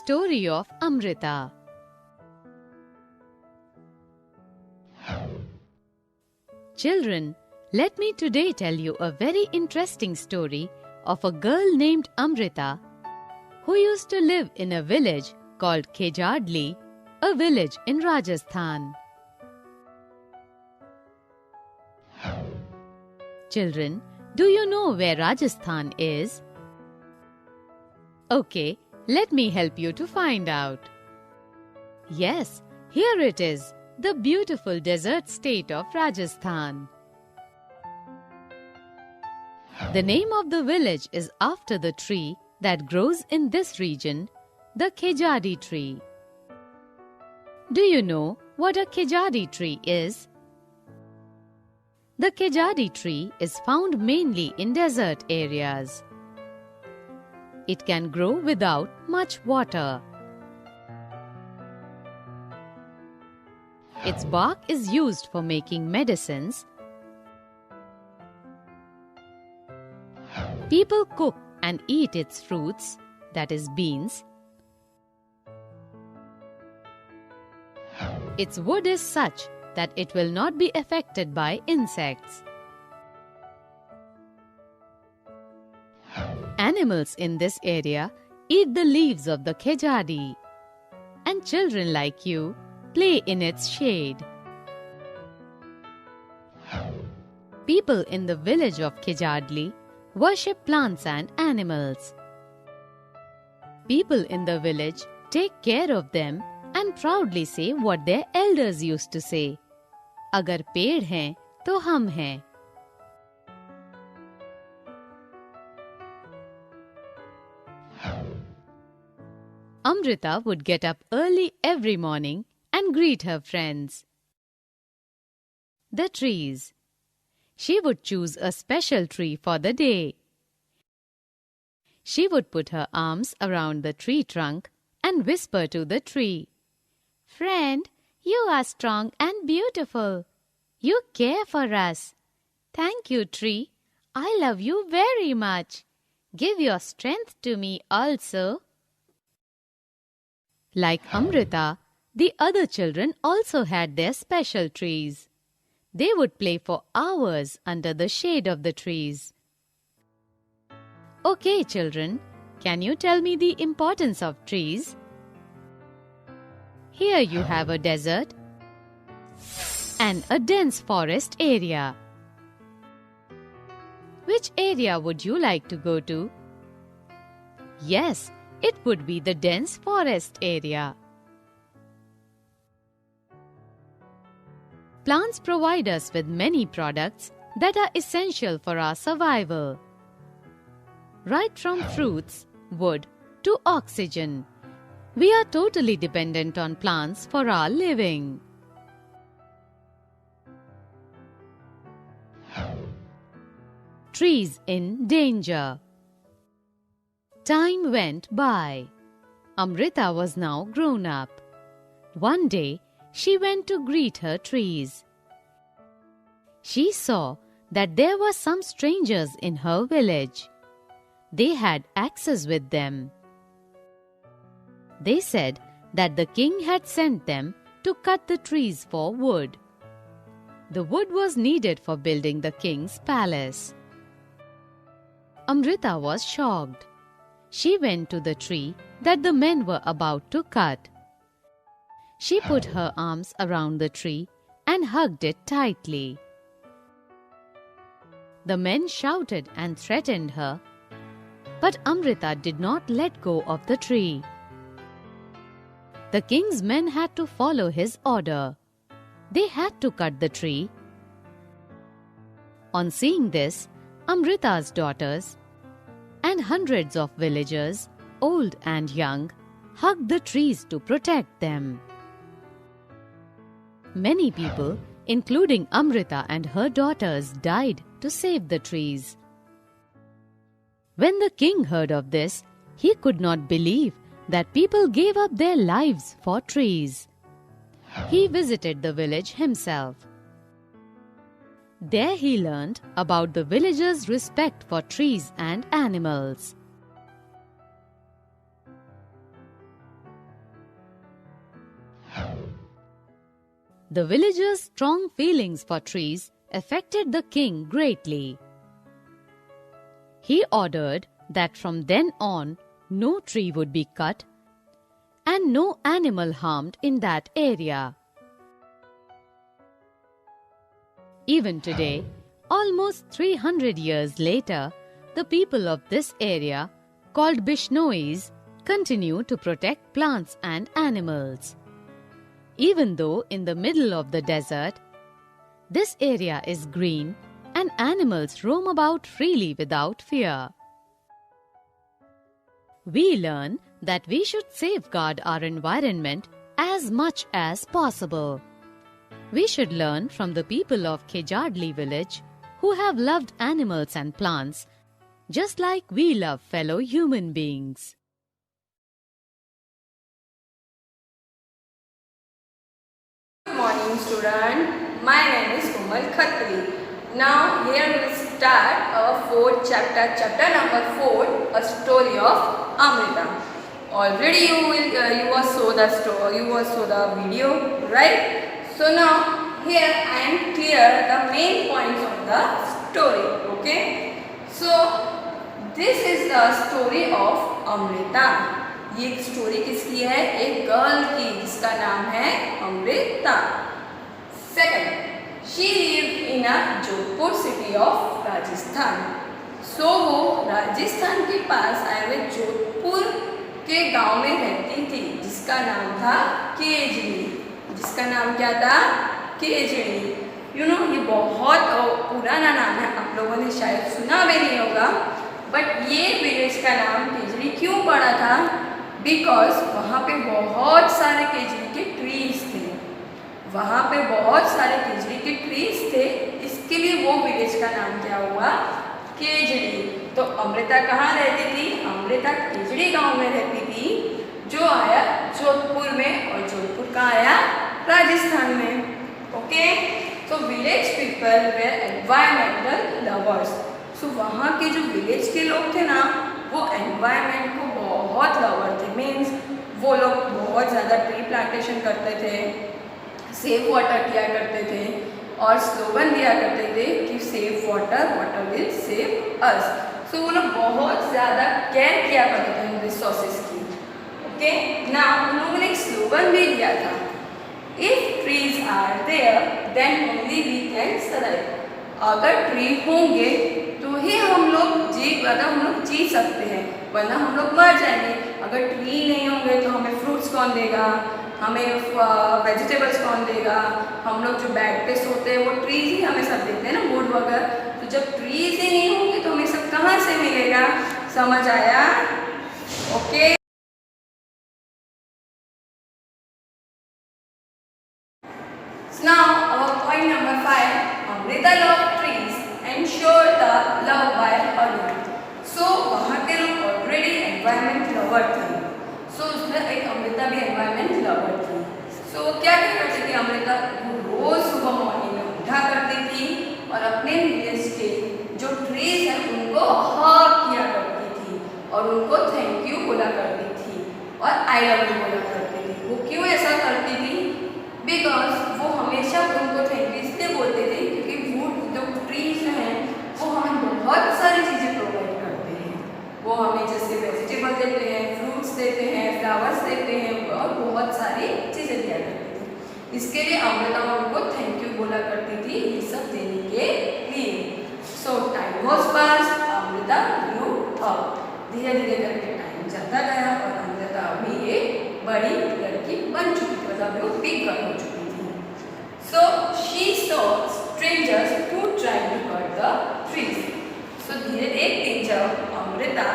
Story of Amrita. Children, let me today tell you a very interesting story of a girl named Amrita who used to live in a village called Khejadli, a village in Rajasthan. Children, do you know where Rajasthan is? Okay, let me help you to find out. Yes, here it is, the beautiful desert state of Rajasthan. The name of the village is after the tree that grows in this region, the Khejadi tree. Do you know what a Khejadi tree is? The Khejadi tree is found mainly in desert areas. It can grow without much water. Its bark is used for making medicines. People cook and eat its fruits, that is beans. Its wood is such that it will not be affected by insects. Animals in this area eat the leaves of the Khejadi, and children like you play in its shade. People in the village of Khejadli worship plants and animals. People in the village take care of them and proudly say what their elders used to say. अगर पेड़ हैं तो हम हैं. Amrita would get up early every morning and greet her friends. The trees. She would choose a special tree for the day. She would put her arms around the tree trunk and whisper to the tree, "Friend, you are strong and beautiful. You care for us. Thank you, tree. I love you very much. Give your strength to me also." Like Amrita, the other children also had their special trees. They would play for hours under the shade of the trees. Okay, children, can you tell me the importance of trees? Here you have a desert and a dense forest area. Which area would you like to go to? Yes, it would be the dense forest area. Plants provide us with many products that are essential for our survival. Right from fruits, wood, to oxygen, we are totally dependent on plants for our living. Trees in danger. Time went by. Amrita was now grown up. One day, she went to greet her trees. She saw that there were some strangers in her village. They had axes with them. They said that the king had sent them to cut the trees for wood. The wood was needed for building the king's palace. Amrita was shocked. She went to the tree that the men were about to cut. She put her arms around the tree and hugged it tightly. The men shouted and threatened her, but Amrita did not let go of the tree. The king's men had to follow his order. They had to cut the tree. On seeing this, Amrita's daughters and hundreds of villagers, old and young, hugged the trees to protect them. Many people, including Amrita and her daughters, died to save the trees. When the king heard of this, he could not believe that people gave up their lives for trees. He visited the village himself. There he learned about the villagers' respect for trees and animals. The villagers' strong feelings for trees affected the king greatly. He ordered that from then on no tree would be cut and no animal harmed in that area. Even today, almost 300 years later, the people of this area, called Bishnois, continue to protect plants and animals. Even though in the middle of the desert, this area is green and animals roam about freely without fear. We learn that we should safeguard our environment as much as possible. We should learn from the people of Khejadli village who have loved animals and plants just like we love fellow human beings. Good morning, student. My name is Komal Khatri. Now here we will start our fourth chapter, chapter number 4, a story of Amrita. Already you saw the story, you saw the video, right? So now here I am clear the main points of the story. Okay. So this is the story of Amrita. ये story किसकी है? एक girl की जिसका नाम है Amrita. Second, she lived in a Jodhpur city of Rajasthan. So वो राजस्थान के पास आए हुए जोधपुर के गांव में रहती थी जिसका नाम था केजड़ी. जिसका नाम क्या था? केजड़ी. यू नो ये बहुत पुराना नाम है, आप लोगों ने शायद सुना भी नहीं होगा. बट ये विलेज का नाम केजड़ी क्यों पड़ा था? बिकॉज वहाँ पे बहुत सारे केजड़ी के ट्रीज थे. वहाँ पे बहुत सारे केजड़ी के ट्रीज थे, इसके लिए वो विलेज का नाम क्या हुआ? केजड़ी. तो अमृता कहाँ रहती थी? अमृता केजड़ी गांव में रहती थी, जो आया जोधपुर में, और जोधपुर कहाँ आया? राजस्थान में. ओके. तो village people were environmental lovers. So वहाँ के जो विलेज के लोग थे ना, वो एनवायरमेंट को बहुत लवर थे. मीन्स वो लोग बहुत ज़्यादा ट्री प्लांटेशन करते थे, सेव वाटर किया करते थे, और स्लोगन दिया करते थे कि save water, water will save us. So वो लोग बहुत ज़्यादा केयर किया करते थे उन रिसोर्सेज की. ओके. ना उन लोगों ने एक स्लोगन भी दिया था, if trees are there then only we can survive. अगर ट्री होंगे तो ही हम लोग जी सकते हैं, वरना हम लोग मर जाएंगे. अगर ट्री नहीं होंगे तो हमें फ्रूट्स कौन देगा, हमें वेजिटेबल्स कौन देगा. हम लोग जो बेड पे सोते हैं वो ट्रीज ही हमें सब देते हैं ना, वुड वगैरह. तो जब ट्रीज ही नहीं होंगे तो हमें सब कहाँ से मिलेगा? समझ आया? Okay. Now our point number 5, Amrita loved trees and showed the love by her youth. So वहाँ के लोग ऑलरेडी एनवायरमेंट लवर थे. सो उसमें एक अमृता भी एनवायरमेंट लवर थी. सो क्या करती थी अमृता? वो रोज सुबह मॉर्निंग में उठा करती थी और अपने विलेज के जो ट्रीज हैं उनको हग किया करती थी और उनको थैंक यू बोला करती थी और आई लव यू बोला करती थी. वो क्यों ऐसा करती थी? बिकॉज वो हमेशा उनको थैंक यू इसलिए बोलते थे क्योंकि वुड जो ट्रीज हैं वो हमें बहुत सारी चीज़ें प्रोवाइड करते हैं. वो हमें जैसे वेजिटेबल देते हैं, फ्रूट्स देते हैं, फ्लावर्स देते हैं और बहुत सारी चीज़ें दिया करती थी. इसके लिए अमृता उनको थैंक यू बोला करती थी ये सब देने के लिए. सो time was pass, Amrita grew up. धीरे धीरे करके टाइम जाता गया और अमृता अभी एक बड़ी लड़की बन चुकी थी, मतलब वो बिग गर्ल हो चुकी थी. So she saw strangers to try to cut the trees. So धीरे एक दिन जब अमृता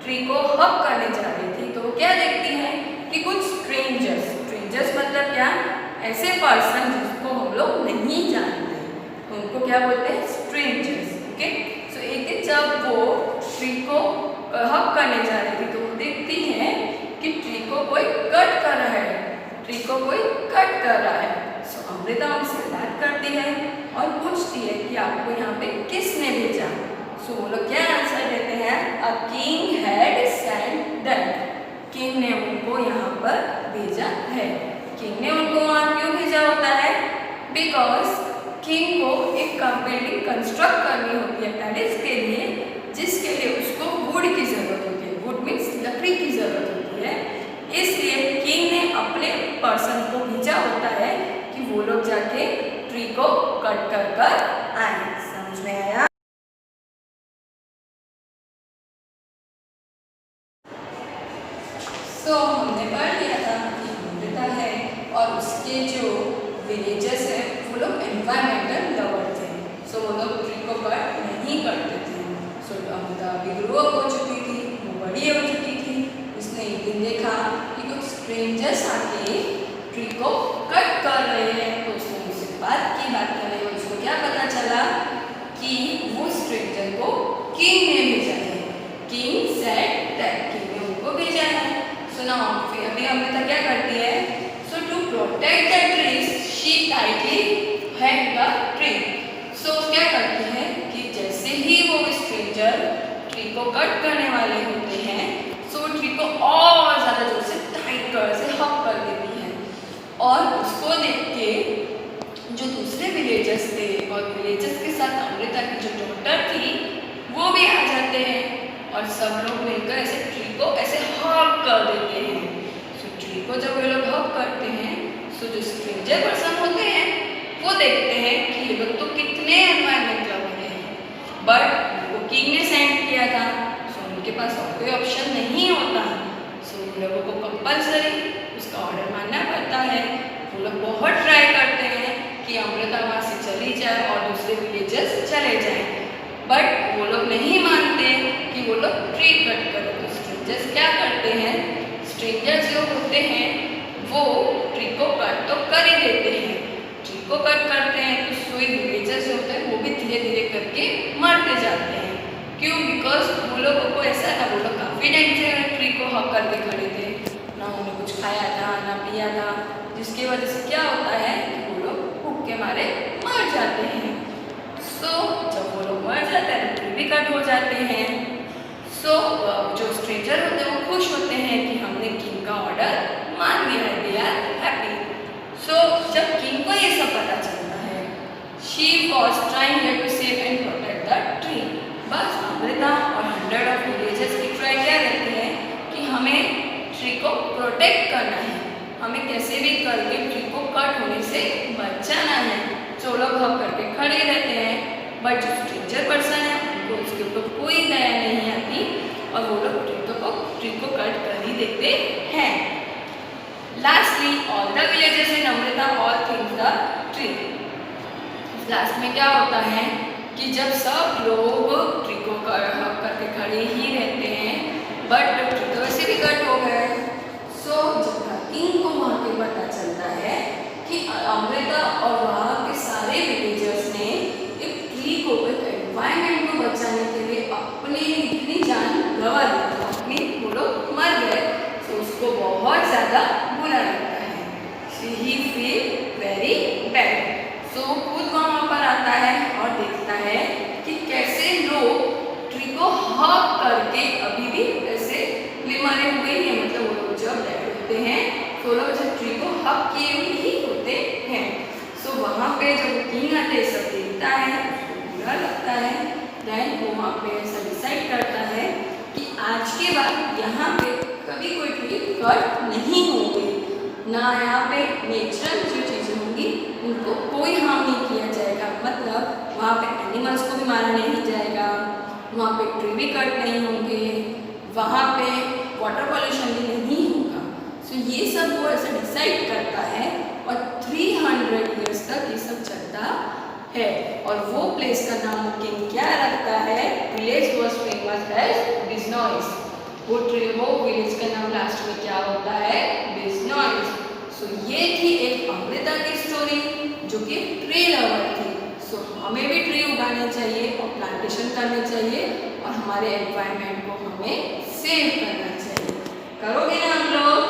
ट्री को हग करने जा रही थी तो क्या देखती है कि कुछ स्ट्रेंजर्स मतलब क्या? ऐसे पर्सन जिसको हम लोग नहीं जानते, उनको क्या बोलते हैं? स्ट्रेंजर्स. ओके. सो एक दिन जब वो ट्री को हग करने जा रही थी तो वो देखती है कि ट्री को कोई कट कर रहा है. ट्री को कोई कट कर रहा है. सो अमृता उनसे बात करती है और पूछती है कि आपको यहाँ पे किसने भेजा? सो वो लोग क्या आंसर देते हैं? A king had sent them. King ने उनको यहाँ पर भेजा है. किंग ने उनको वहाँ क्यों भेजा होता है? बिकॉज किंग को एक बिल्डिंग कंस्ट्रक्ट करनी होती है पैलेस के लिए, जिसके लिए उसको वुड की ज़रूरत होती है। वुड मीन्स लकड़ी की ज़रूरत होती है। इसलिए किंग ने अपने पर्सन को भेजा होता है कि वो लोग जाके ट्री को कट कर आए। समझ में आया? तो हमने पढ़ लिया था कि अमृता है और उसके जो विलेजर्स है वो लोग एनवायरमेंटल लवर थे। सो वो लोग ट्री को कट नहीं करते थे। सो अमृता अभी ग्रो अप हो चुकी थी, वो बड़ी हो चुकी थी। उसने एक दिन देखा कि कुछ स्ट्रेंजर्स आके ट्री को कट कर रहे हैं। तो उसने उससे बात करने में उसको क्या पता चला कि वो स्ट्रेंजर को किंग ने भेजा है। किंग सेड दैट किंग ने उनको भेजा है। सो नाउ फिर अभी अमृता क्या करती है? So to protect the trees she tightly hang the tree. So क्या करती है कि जैसे ही वो स्ट्रेंजर ट्री को कट करने वाले होते हैं, सो ट्री को और ज़्यादा जोर से टाइट कर से हक कर देती है। और उसको देख के जो दूसरे विलेजर्स थे और विलेजर्स के साथ अमृता की जो डॉटर थी वो भी आ जाते हैं और सब लोग मिलकर ऐसे ट्री को ऐसे हक कर देते हैं। सो ट्री को जब ये लोग हक करते हैं, सो जो स्ट्रेंजर पर्सन होते हैं वो देखते हैं कि ये लोग तो कितने एनवायरमेंट लवर हैं, बट वो किंग ने सेंड किया था। सो उनके पास और कोई ऑप्शन नहीं होता। सो उन लोगों को कंपल्सरी उसका ऑर्डर मानना पड़ता है। वो लोग बहुत ट्राई करते हैं कि अमृता वहाँ से चली जाए और दूसरे विलेजर्स चले जाएं, बट वो लोग नहीं मानते कि वो लोग ट्री कट करें। तो स्ट्रेंजर्स क्या करते हैं? स्ट्रेंजर्स जो होते हैं वो ट्री को कट तो कर ही देते हैं। ट्री को कट करते हैं तो कोई विलेजर्स जो होते हैं वो भी धीरे धीरे करके मरते जाते हैं। क्यों? बिकॉज वो लोगों को ऐसा था, वो लोग काफ़ी टाइम से ट्री को हक करके खड़े थे, ना उन्होंने कुछ खाया था ना पिया था, जिसकी वजह से क्या होता है कि वो लोग भूख के मारे मर जाते हैं। सो जब वो लोग मर जाते हैं तो भी कट हो जाते हैं। सो जो स्ट्रेंजर होते हैं वो खुश होते हैं कि हमने किंग का ऑर्डर मान लिया है, दे आर हैप्पी। सो जब किंग को ये सब पता चलता है, she was trying to save and protect the tree. बस अमृता और 100 ऑफ विलेजर्स की ट्राई क्या रहती है कि हमें ट्री को प्रोटेक्ट करना है, हमें कैसे भी करके ट्री को कट होने से बचाना है। जो लोग हक करके खड़े रहते हैं, बट जो स्ट्रेंजर पर्सन है उनको उसके ऊपर कोई दया नहीं आती और वो लोग ट्री को कट कर ही देते हैं। Lastly all the villagers in Amrita all think the tree. Last में क्या होता है कि जब सब लोग ट्री को हक करके खड़े ही रहते हैं, बट ट्री तो वैसे भी कट हो गए। सो जब किंग को वहाँ के पता चलता है कि अमृता और वहाँ के सारे विलेजर्स ने एक ट्री को, एक एनवायरमेंट को बचाने के लिए अपनी जान गंवा दी, अपनी वो लोग मर गए। तो उसको बहुत ज़्यादा बुरा लगता है। ही फील वेरी बैड। सो खुद वहाँ पर आता है और देखता है कि कैसे लोग ट्री को हक करके अभी भी ऐसे मरे हुए हैं, मतलब वो लोग जब डेड होते हैं तो लोग जब ट्री को हक किए हुए ही होते हैं। सो वहाँ पे जब किंग आते सब देखता है, उसको बुरा लगता है। देन वो वहाँ पे ऐसा डिसाइड करता है कि आज के बाद यहाँ पे कभी कोई ट्री कट नहीं होगी, ना यहाँ पे नेचुरल जो चीज़ें होंगी उनको कोई हार्म नहीं किया जाएगा। मतलब वहाँ पे एनिमल्स को भी मारा नहीं जाएगा, वहाँ पे ट्री भी कट नहीं होंगे, वहाँ पे वाटर पॉल्यूशन भी नहीं होगा। सो ये सब वो ऐसा डिसाइड करता है और 300 ईयर्स तक ये सब चलता है। और वो प्लेस का नाम किंग क्या रखता है? Village was famous as Bishnois. वो विलेज का नाम लास्ट में क्या होता है? बिजनॉइस। सो ये थी एक अमृता की स्टोरी जो कि ट्री लवर थी। सो हमें भी ट्री उगाने चाहिए और प्लांटेशन करने चाहिए और हमारे एनवायरनमेंट को हमें सेव करना चाहिए। करोगे ना हम लोग?